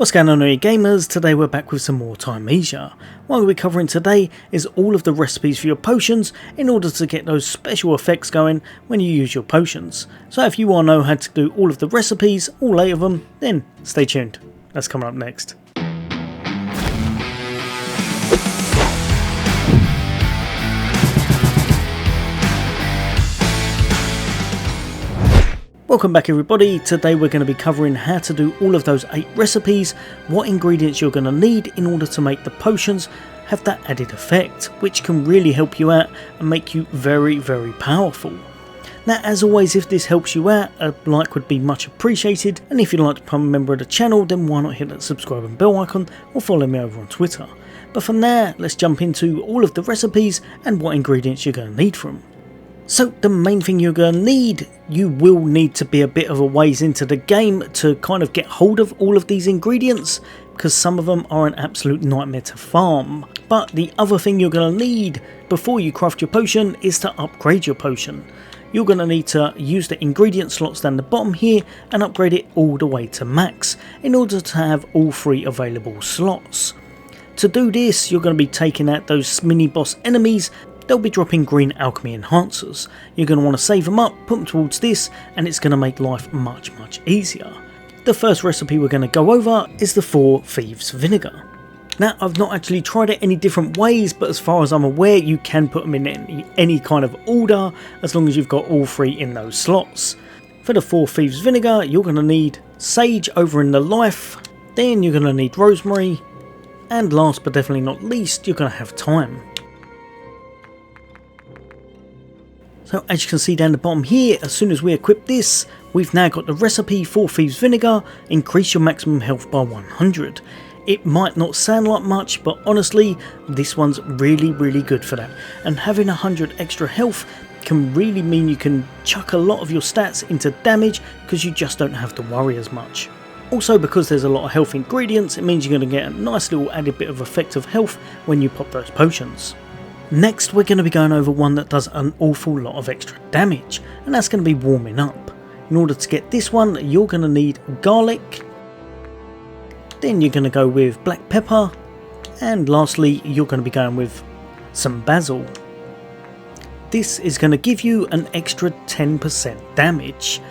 What's going on, you gamers? Today we're back with some more Thymesia. What we'll be covering today is all of the recipes for your potions in order to get those special effects going when you use your potions. So if you want to know how to do all of the recipes, all 8 of them, then stay tuned. That's coming up next. Welcome back everybody. Today we're going to be covering how to do all of those 8 recipes, what ingredients you're going to need in order to make the potions have that added effect, which can really help you out and make you very powerful. Now as always, if this helps you out, a like would be much appreciated, and if you'd like to become a member of the channel, then why not hit that subscribe and bell icon or follow me over on Twitter. But for now, let's jump into all of the recipes and what ingredients you're going to need from. So the main thing you're going to need, you will need to be a bit of a ways into the game to kind of get hold of all of these ingredients, because some of them are an absolute nightmare to farm. But the other thing you're going to need before you craft your potion is to upgrade your potion. You're going to need to use the ingredient slots down the bottom here and upgrade it all the way to max in order to have all 3 available slots. To do this, you're going to be taking out those mini boss enemies. They'll be dropping green alchemy enhancers. You're going to want to save them up, put them towards this, and it's going to make life much easier. The first recipe we're going to go over is the 4 Thieves Vinegar. Now I've not actually tried it any different ways, but as far as I'm aware you can put them in any kind of order as long as you've got all 3 in those slots. For the 4 Thieves Vinegar you're going to need sage over in the life, then you're going to need rosemary, and last but definitely not least you're going to have thyme. So as you can see down the bottom here, as soon as we equip this, we've now got the recipe for Thieves Vinegar, increase your maximum health by 100. It might not sound like much, but honestly, this one's really good for that. And having 100 extra health can really mean you can chuck a lot of your stats into damage because you just don't have to worry as much. Also, because there's a lot of health ingredients, it means you're going to get a nice little added bit of effective health when you pop those potions. Next we're going to be going over one that does an awful lot of extra damage, and that's going to be warming up. In order to get this one you're going to need garlic, then you're going to go with black pepper, and lastly you're going to be going with some basil. This is going to give you an extra 10% damage.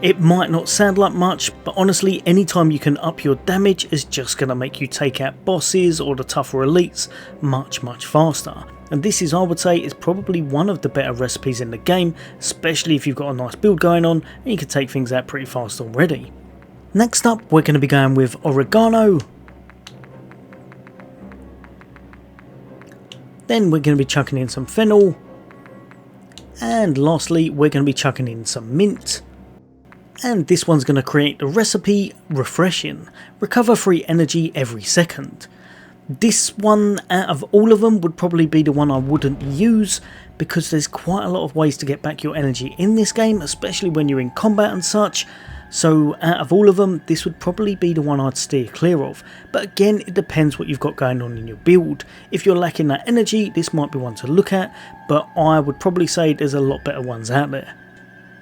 It might not sound like much, but honestly anytime you can up your damage is just going to make you take out bosses or the tougher elites much faster. And this is, I would say, is probably one of the better recipes in the game, especially if you've got a nice build going on and you can take things out pretty fast already. Next up we're going to be going with oregano. Then we're going to be chucking in some fennel. And lastly we're going to be chucking in some mint. And this one's going to create the recipe Refreshing. Recover free energy every second. This one out of all of them would probably be the one I wouldn't use, because there's quite a lot of ways to get back your energy in this game, especially when you're in combat and such. So out of all of them, this would probably be the one I'd steer clear of. But again, it depends what you've got going on in your build. If you're lacking that energy, this might be one to look at, but I would probably say there's a lot better ones out there.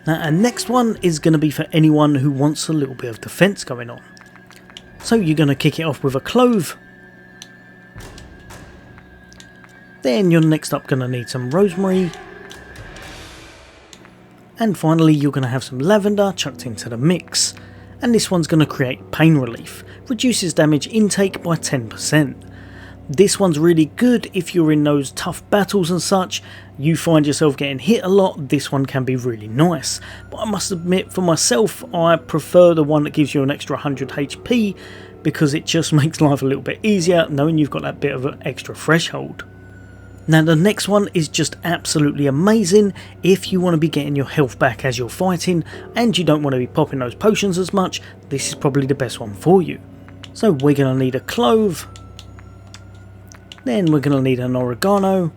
Now, and next one is going to be for anyone who wants a little bit of defense going on. So you're going to kick it off with a clove. Then you're next up going to need some rosemary. And finally you're going to have some lavender chucked into the mix. And this one's going to create pain relief. Reduces damage intake by 10%. This one's really good if you're in those tough battles and such. You find yourself getting hit a lot, this one can be really nice. But I must admit, for myself, I prefer the one that gives you an extra 100 HP, because it just makes life a little bit easier knowing you've got that bit of an extra threshold. Now the next one is just absolutely amazing if you want to be getting your health back as you're fighting and you don't want to be popping those potions as much. This is probably the best one for you. So we're going to need a clove, then we're going to need an oregano,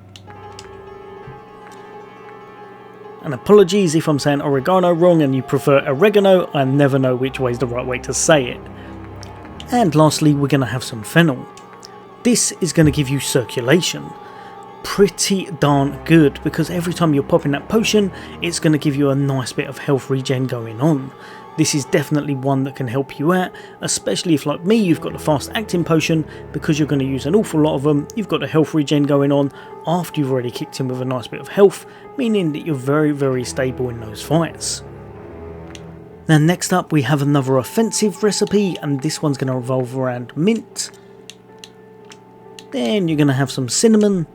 and apologies if I'm saying oregano wrong and you prefer oregano, I never know which way is the right way to say it. And lastly we're going to have some fennel. This is going to give you circulation. Pretty darn good, because every time you're popping that potion it's going to give you a nice bit of health regen going on. This is definitely one that can help you out, especially if, like me, you've got the fast acting potion. Because you're going to use an awful lot of them, you've got a health regen going on after you've already kicked in with a nice bit of health, meaning that you're very stable in those fights. Now next up we have another offensive recipe, and this one's going to revolve around mint. Then you're going to have some cinnamon.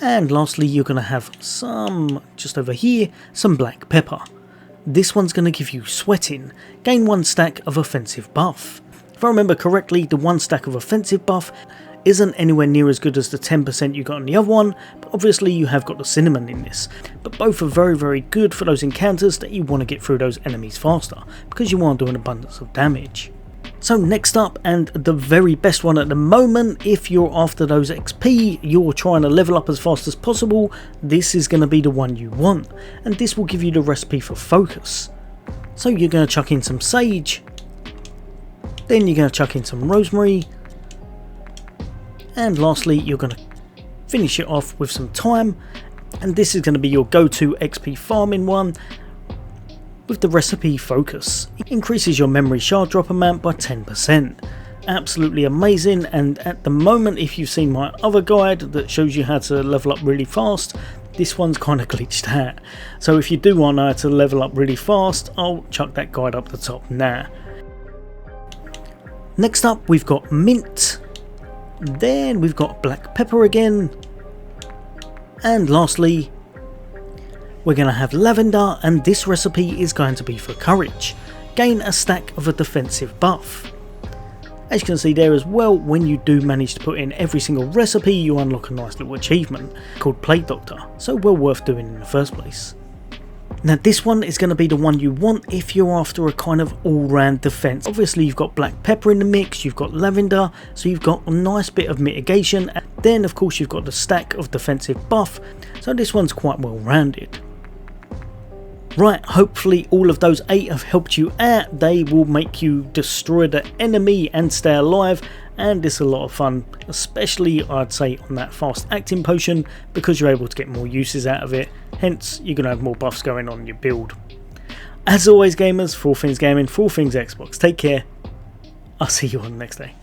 And lastly you're going to have some, just over here, some black pepper. This one's going to give you sweating, gain 1 stack of offensive buff. If I remember correctly, the 1 stack of offensive buff isn't anywhere near as good as the 10% you got on the other one, but obviously you have got the cinnamon in this. But both are very good for those encounters that you want to get through those enemies faster, because you want to do an abundance of damage. So next up, and the very best one at the moment, if you're after those XP, you're trying to level up as fast as possible, this is going to be the one you want, and this will give you the recipe for focus. So you're going to chuck in some sage, then you're going to chuck in some rosemary, and lastly you're going to finish it off with some thyme, and this is going to be your go-to XP farming one. With the recipe focus, it increases your memory shard drop amount by 10%. Absolutely amazing, and at the moment, if you've seen my other guide that shows you how to level up really fast, this one's kind of glitched out. So if you do want how to level up really fast, I'll chuck that guide up the top now. Next up we've got mint, then we've got black pepper again, and lastly we're going to have lavender, and this recipe is going to be for courage. Gain a stack of a defensive buff. As you can see there as well, when you do manage to put in every single recipe, you unlock a nice little achievement called Plague Doctor, so well worth doing in the first place. Now this one is going to be the one you want if you're after a kind of all-round defense. Obviously you've got black pepper in the mix, you've got lavender, so you've got a nice bit of mitigation, and then of course you've got the stack of defensive buff, so this one's quite well rounded. Right, hopefully all of those 8 have helped you out. They will make you destroy the enemy and stay alive, and it's a lot of fun, especially I'd say on that fast acting potion, because you're able to get more uses out of it, hence you're going to have more buffs going on in your build. As always gamers, for all things gaming, for all things Xbox, take care, I'll see you on the next day.